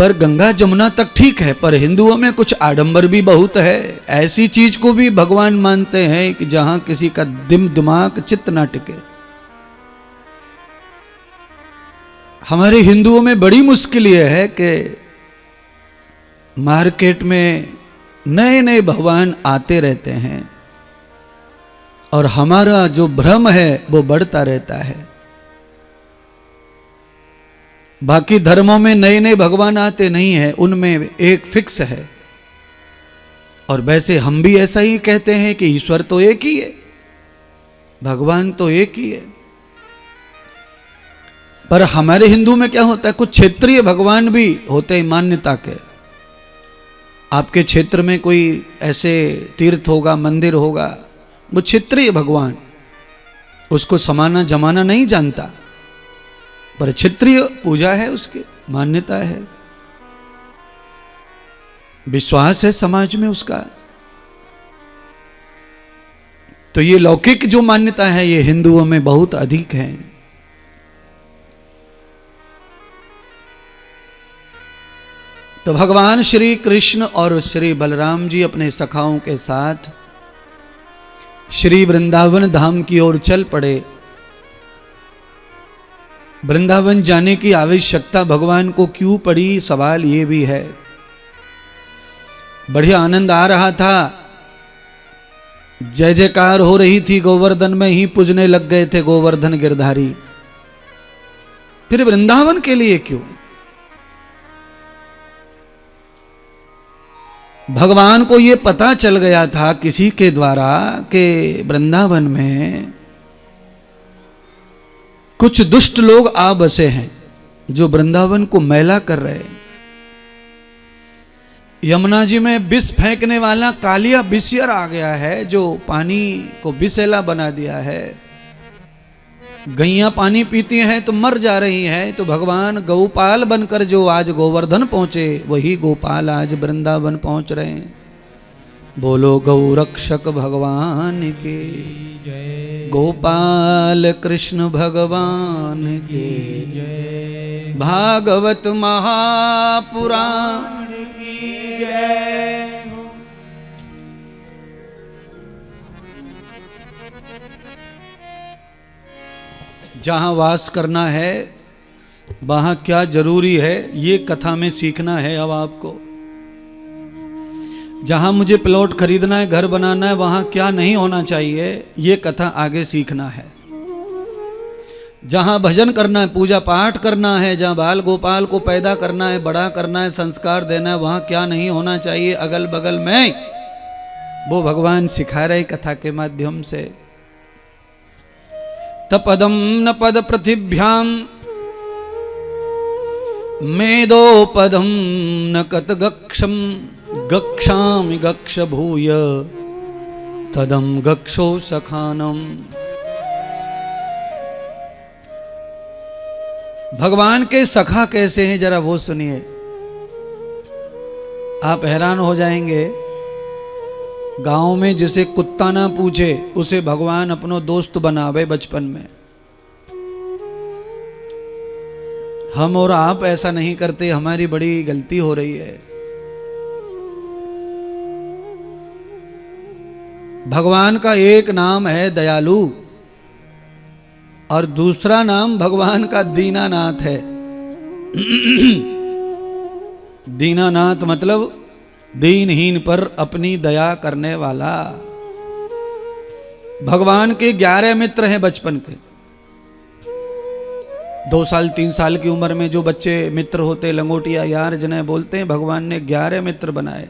पर गंगा जमुना तक ठीक है, पर हिंदुओं में कुछ आडंबर भी बहुत है। ऐसी चीज को भी भगवान मानते हैं कि जहां किसी का दिमाग चित्त ना टिके। हमारे हिंदुओं में बड़ी मुश्किल यह है कि मार्केट में नए नए भगवान आते रहते हैं और हमारा जो भ्रम है वो बढ़ता रहता है। बाकी धर्मों में नए नए भगवान आते नहीं है, उनमें एक फिक्स है। और वैसे हम भी ऐसा ही कहते हैं कि ईश्वर तो एक ही है, भगवान तो एक ही है। पर हमारे हिंदू में क्या होता है, कुछ क्षेत्रीय भगवान भी होते हैं मान्यता के। आपके क्षेत्र में कोई ऐसे तीर्थ होगा, मंदिर होगा, वो क्षेत्रीय भगवान, उसको समाना जमाना नहीं जानता, पर क्षेत्रीय पूजा है, उसकी मान्यता है, विश्वास है समाज में उसका। तो ये लौकिक जो मान्यता है ये हिंदुओं में बहुत अधिक है। तो भगवान श्री कृष्ण और श्री बलराम जी अपने सखाओं के साथ श्री वृंदावन धाम की ओर चल पड़े। वृंदावन जाने की आवश्यकता भगवान को क्यों पड़ी, सवाल ये भी है। बढ़िया आनंद आ रहा था, जय जयकार हो रही थी, गोवर्धन में ही पूजने लग गए थे गोवर्धन गिरधारी। फिर वृंदावन के लिए क्यों? भगवान को यह पता चल गया था किसी के द्वारा कि वृंदावन में कुछ दुष्ट लोग आ बसे हैं जो वृंदावन को मैला कर रहे हैं। यमुना जी में विष फेंकने वाला कालिया विषयर आ गया है जो पानी को विषैला बना दिया है। गैया पानी पीती हैं तो मर जा रही हैं। तो भगवान गौपाल बनकर जो आज गोवर्धन पहुंचे, वही गोपाल आज वृंदावन पहुंच रहे हैं। बोलो गौरक्षक भगवान के जय, गोपाल कृष्ण भगवान के जय, भागवत महापुराण की जय। जहां वास करना है वहां क्या जरूरी है, ये कथा में सीखना है। अब आपको जहां मुझे प्लॉट खरीदना है, घर बनाना है, वहां क्या नहीं होना चाहिए, ये कथा आगे सीखना है। जहां भजन करना है, पूजा पाठ करना है, जहां बाल गोपाल को पैदा करना है, बड़ा करना है, संस्कार देना है, वहां क्या नहीं होना चाहिए अगल बगल में, वो भगवान सिखा रहे कथा के माध्यम से। तपदम न पद पृथिभ्याम मेदोपदम न कत गक्षम गक्षामि गक्ष भूय तदम गक्षो सखानम। भगवान के सखा कैसे हैं जरा वो सुनिए, आप हैरान हो जाएंगे। गांव में जिसे कुत्ता ना पूछे उसे भगवान अपनो दोस्त बनावे बचपन में। हम और आप ऐसा नहीं करते, हमारी बड़ी गलती हो रही है। भगवान का एक नाम है दयालु और दूसरा नाम भगवान का दीनानाथ है। दीनानाथ मतलब दीनहीन पर अपनी दया करने वाला। भगवान के 11 मित्र हैं बचपन के। 2 साल 3 साल की उम्र में जो बच्चे मित्र होते, लंगोटिया यार जिन्हें बोलते हैं, भगवान ने 11 मित्र बनाए।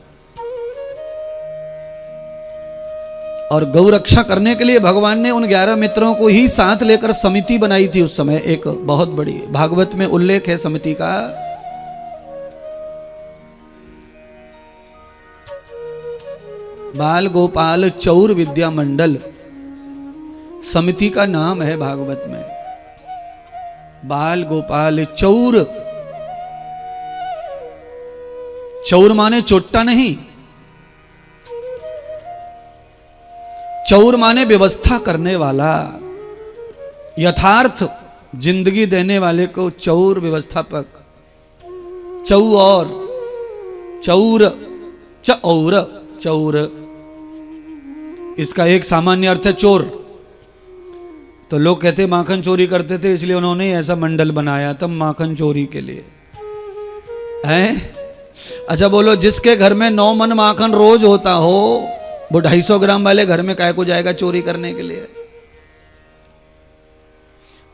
और गौ रक्षा करने के लिए भगवान ने उन 11 मित्रों को ही साथ लेकर समिति बनाई थी। उस समय एक बहुत बड़ी, भागवत में उल्लेख है समिति का। बाल गोपाल चौर विद्या मंडल समिति का नाम है भागवत में। बाल गोपाल चौर, चौर माने चोट्टा नहीं, चौर माने व्यवस्था करने वाला, यथार्थ जिंदगी देने वाले को चौर व्यवस्थापक। चौर, चौर, चौर, चौर, इसका एक सामान्य अर्थ है चोर। तो लोग कहते माखन चोरी करते थे, इसलिए उन्होंने ऐसा मंडल बनाया था माखन चोरी के लिए, हैं? अच्छा बोलो, जिसके घर में 9 मन माखन रोज होता हो, वो 250 ग्राम वाले घर में काहे को जाएगा चोरी करने के लिए?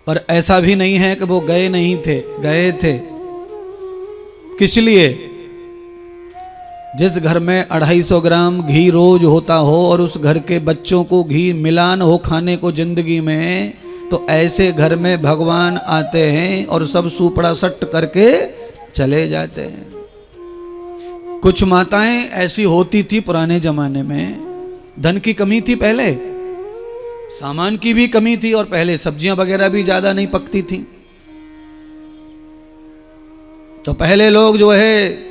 पर ऐसा भी नहीं है कि वो गए नहीं थे, गए थे। किस लिए? जिस घर में 250 ग्राम घी रोज होता हो और उस घर के बच्चों को घी मिलान हो खाने को जिंदगी में, तो ऐसे घर में भगवान आते हैं और सब सुपड़ा सट्ट करके चले जाते हैं। कुछ माताएं ऐसी होती थी पुराने जमाने में, धन की कमी थी, पहले सामान की भी कमी थी, और पहले सब्जियां वगैरह भी ज्यादा नहीं पकती थी। तो पहले लोग जो है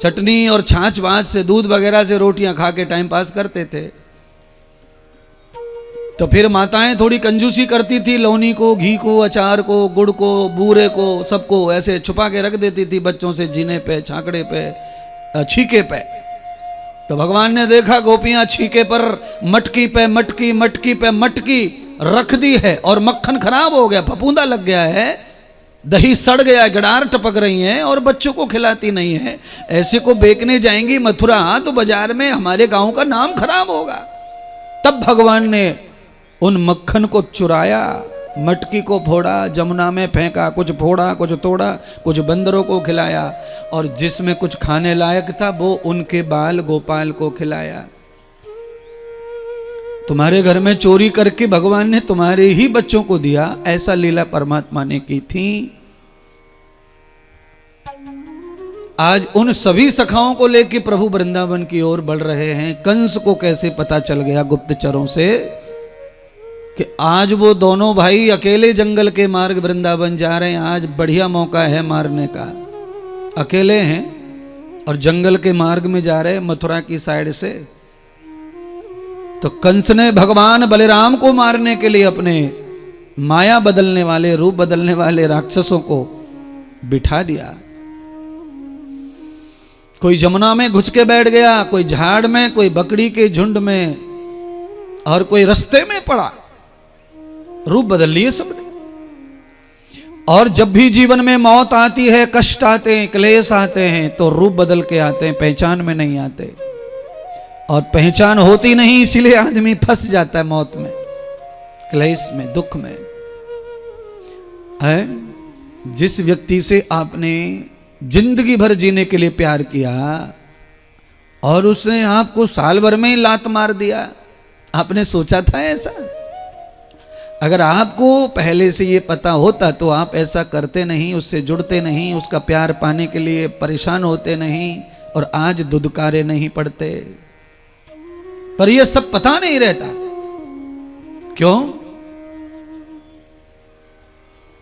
चटनी और छाछ वाछ से, दूध वगैरह से रोटियां खा के टाइम पास करते थे। तो फिर माताएं थोड़ी कंजूसी करती थी, लौनी को, घी को, अचार को, गुड़ को, बूरे को, सबको ऐसे छुपा के रख देती थी बच्चों से, जीने पे, छाकड़े पे, छीके पे। तो भगवान ने देखा गोपियां छीके पर मटकी पे मटकी, मटकी पे मटकी रख दी है, और मक्खन खराब हो गया, फफूंदा लग गया है, दही सड़ गया, गड़ार टपक रही हैं और बच्चों को खिलाती नहीं है। ऐसे को बेचने जाएंगी मथुरा तो बाजार में हमारे गांव का नाम खराब होगा। तब भगवान ने उन मक्खन को चुराया, मटकी को फोड़ा, जमुना में फेंका, कुछ फोड़ा, कुछ तोड़ा, कुछ बंदरों को खिलाया, और जिसमें कुछ खाने लायक था वो उनके बाल गोपाल को खिलाया। तुम्हारे घर में चोरी करके भगवान ने तुम्हारे ही बच्चों को दिया, ऐसा लीला परमात्मा ने की थी। आज उन सभी सखाओं को लेकर प्रभु वृंदावन की ओर बढ़ रहे हैं। कंस को कैसे पता चल गया गुप्तचरों से कि आज वो दोनों भाई अकेले जंगल के मार्ग वृंदावन जा रहे हैं, आज बढ़िया मौका है मारने का। अकेले हैं और जंगल के मार्ग में जा रहे हैं मथुरा की साइड से। तो कंस ने भगवान बलराम को मारने के लिए अपने माया बदलने वाले, रूप बदलने वाले राक्षसों को बिठा दिया। कोई जमुना में घुस के बैठ गया, कोई झाड़ में, कोई बकरी के झुंड में, और कोई रास्ते में पड़ा। रूप बदल लिए सबने। और जब भी जीवन में मौत आती है, कष्ट आते हैं, क्लेश आते हैं, तो रूप बदल के आते हैं, पहचान में नहीं आते। और पहचान होती नहीं, इसीलिए आदमी फंस जाता है मौत में, क्लेश में, दुख में। है जिस व्यक्ति से आपने जिंदगी भर जीने के लिए प्यार किया और उसने आपको साल भर में ही लात मार दिया, आपने सोचा था ऐसा? अगर आपको पहले से ये पता होता तो आप ऐसा करते नहीं, उससे जुड़ते नहीं, उसका प्यार पाने के लिए परेशान होते नहीं, और आज दुदकारे नहीं पड़ते। पर ये सब पता नहीं रहता। क्यों?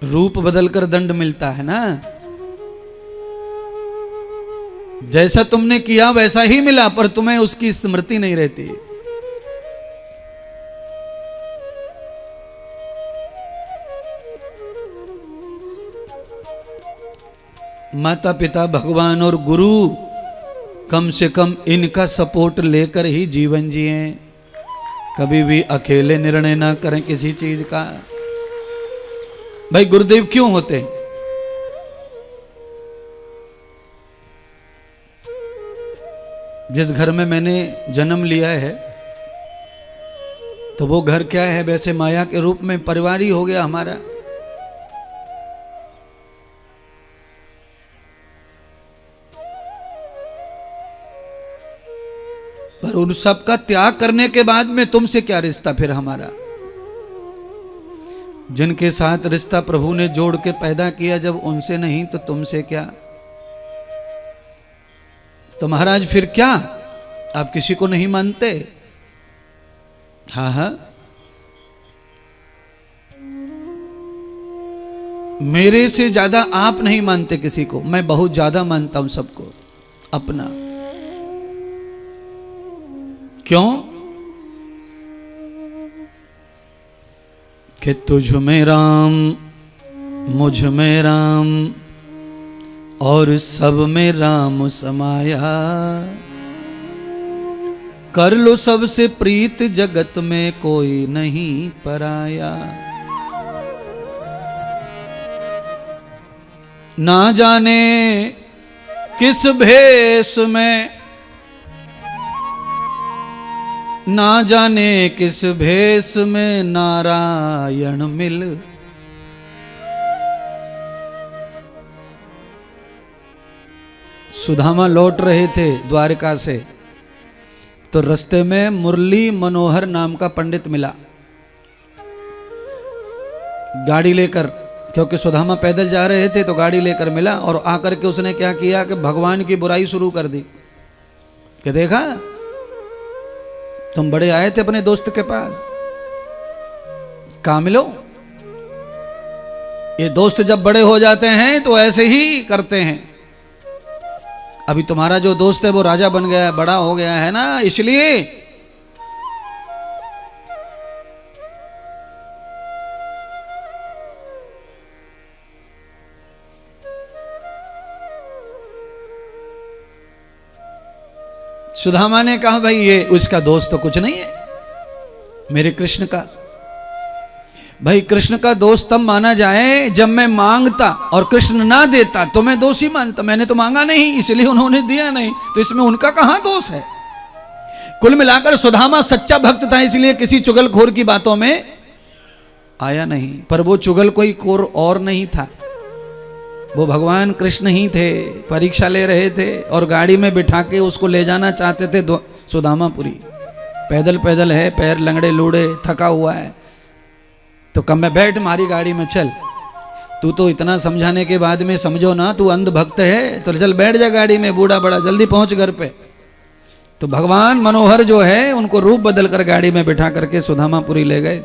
रूप बदलकर दंड मिलता है ना। जैसा तुमने किया वैसा ही मिला, पर तुम्हें उसकी स्मृति नहीं रहती। माता पिता, भगवान और गुरु, कम से कम इनका सपोर्ट लेकर ही जीवन जिए। कभी भी अकेले निर्णय ना करें किसी चीज का। भाई गुरुदेव क्यों होते हैं? जिस घर में मैंने जन्म लिया है, तो वो घर क्या है? वैसे माया के रूप में परिवार ही हो गया हमारा। पर उन सब का त्याग करने के बाद में तुमसे क्या रिश्ता फिर हमारा? जिनके साथ रिश्ता प्रभु ने जोड़ के पैदा किया, जब उनसे नहीं तो तुमसे क्या? तो महाराज फिर क्या आप किसी को नहीं मानते? हाँ हाँ, मेरे से ज्यादा आप नहीं मानते किसी को, मैं बहुत ज्यादा मानता हूं सबको अपना। क्यों? कि तुझ में राम, मुझ में राम, और सब में राम समाया। कर लो सबसे प्रीत जगत में कोई नहीं पराया। ना जाने किस भेष में, ना जाने किस भेष में नारायण मिल। सुदामा लौट रहे थे द्वारका से, तो रास्ते में मुरली मनोहर नाम का पंडित मिला गाड़ी लेकर, क्योंकि सुदामा पैदल जा रहे थे तो गाड़ी लेकर मिला। और आकर के उसने क्या किया कि भगवान की बुराई शुरू कर दी कि देखा तुम बड़े आए थे अपने दोस्त के पास, कहां मिलो। ये दोस्त जब बड़े हो जाते हैं तो ऐसे ही करते हैं। अभी तुम्हारा जो दोस्त है वो राजा बन गया है, बड़ा हो गया है ना, इसलिए सुदामा ने कहा भाई ये उसका दोस्त तो कुछ नहीं है, मेरे कृष्ण का। भाई कृष्ण का दोस्त तब माना जाए जब मैं मांगता और कृष्ण ना देता तो मैं दोषी मानता। मैंने तो मांगा नहीं इसलिए उन्होंने दिया नहीं, तो इसमें उनका कहां दोष है। कुल मिलाकर सुदामा सच्चा भक्त था, इसलिए किसी चुगलखोर की बातों में आया नहीं। पर वो चुगल कोई कोर और नहीं था, वो भगवान कृष्ण ही थे। परीक्षा ले रहे थे और गाड़ी में बिठा के उसको ले जाना चाहते थे सुदामापुरी। पैदल पैदल है, पैर लंगड़े लूड़े, थका हुआ है। तो कब मैं बैठ हमारी गाड़ी में चल, तू तो इतना समझाने के बाद में समझो ना तू अंध भक्त है, तो चल बैठ जा गाड़ी में, बूढ़ा बड़ा जल्दी पहुंच घर पे। तो भगवान मनोहर जो है उनको रूप बदल कर गाड़ी में बिठा करके सुदामापुरी ले गए।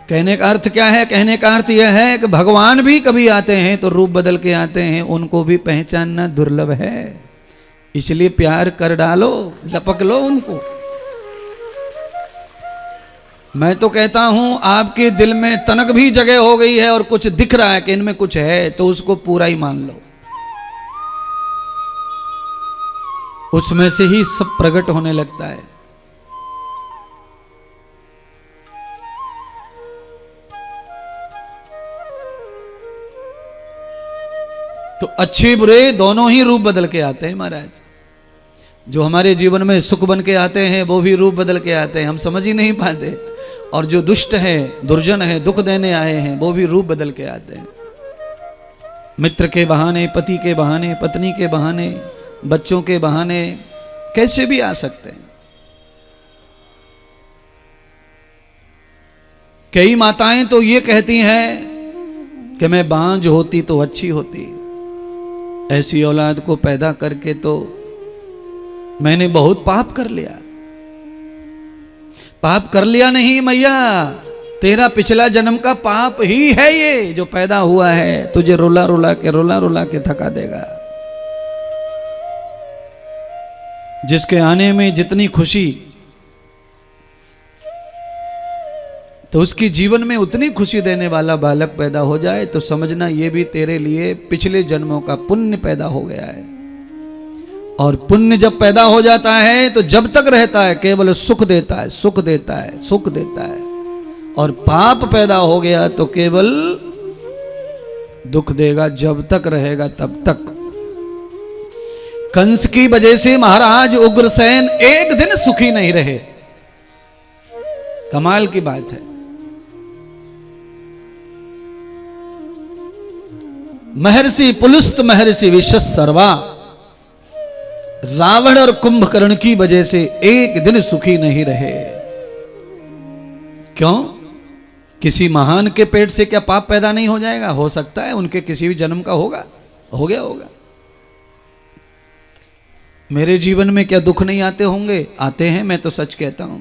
कहने का अर्थ क्या है? कहने का अर्थ यह है कि भगवान भी कभी आते हैं तो रूप बदल के आते हैं, उनको भी पहचानना दुर्लभ है। इसलिए प्यार कर डालो, लपक लो उनको। मैं तो कहता हूं आपके दिल में तनक भी जगह हो गई है और कुछ दिख रहा है कि इनमें कुछ है, तो उसको पूरा ही मान लो, उसमें से ही सब प्रकट होने लगता है। तो अच्छे बुरे दोनों ही रूप बदल के आते हैं महाराज। जो हमारे जीवन में सुख बन के आते हैं वो भी रूप बदल के आते हैं, हम समझ ही नहीं पाते। और जो दुष्ट है, दुर्जन है, दुख देने आए हैं, वो भी रूप बदल के आते हैं। मित्र के बहाने, पति के बहाने, पत्नी के बहाने, बच्चों के बहाने, कैसे भी आ सकते हैं। कई माताएं तो ये कहती हैं कि मैं बांझ होती तो अच्छी होती, ऐसी औलाद को पैदा करके तो मैंने बहुत पाप कर लिया। पाप कर लिया नहीं मैया, तेरा पिछला जन्म का पाप ही है ये जो पैदा हुआ है, तुझे रुला रुला के थका देगा। जिसके आने में जितनी खुशी, तो उसकी जीवन में उतनी खुशी देने वाला बालक पैदा हो जाए तो समझना ये भी तेरे लिए पिछले जन्मों का पुण्य पैदा हो गया है। और पुण्य जब पैदा हो जाता है तो जब तक रहता है केवल सुख देता है, सुख देता है, सुख देता है। और पाप पैदा हो गया तो केवल दुख देगा, जब तक रहेगा तब तक। कंस की वजह से महाराज उग्रसेन एक दिन सुखी नहीं रहे। कमाल की बात है। महर्षि पुलुस्त, महर्षि विश्वसर्वा, रावण और कुंभकर्ण की वजह से एक दिन सुखी नहीं रहे। क्यों? किसी महान के पेट से क्या पाप पैदा नहीं हो जाएगा? हो सकता है, उनके किसी भी जन्म का होगा, हो गया होगा। मेरे जीवन में क्या दुख नहीं आते होंगे? आते हैं, मैं तो सच कहता हूं।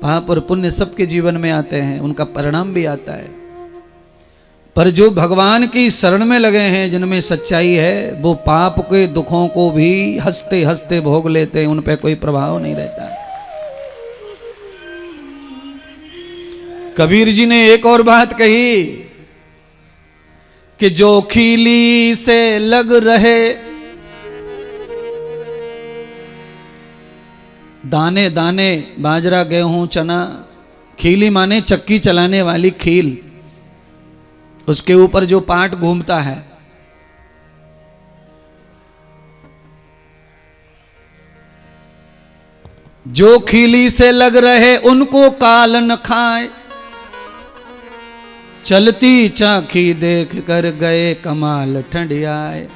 पाप और पुण्य सबके जीवन में आते हैं, उनका परिणाम भी आता है। पर जो भगवान की शरण में लगे हैं, जिनमें सच्चाई है, वो पाप के दुखों को भी हंसते हंसते भोग लेते हैं, उन पर कोई प्रभाव नहीं रहता। कबीर जी ने एक और बात कही कि जो खीली से लग रहे, दाने दाने बाजरा गेहूं चना, खीली माने चक्की चलाने वाली खील, उसके ऊपर जो पाट घूमता है, जो खीली से लग रहे उनको काल न खाए, चलती चाखी देख कर गए कमाल ठंडियाए।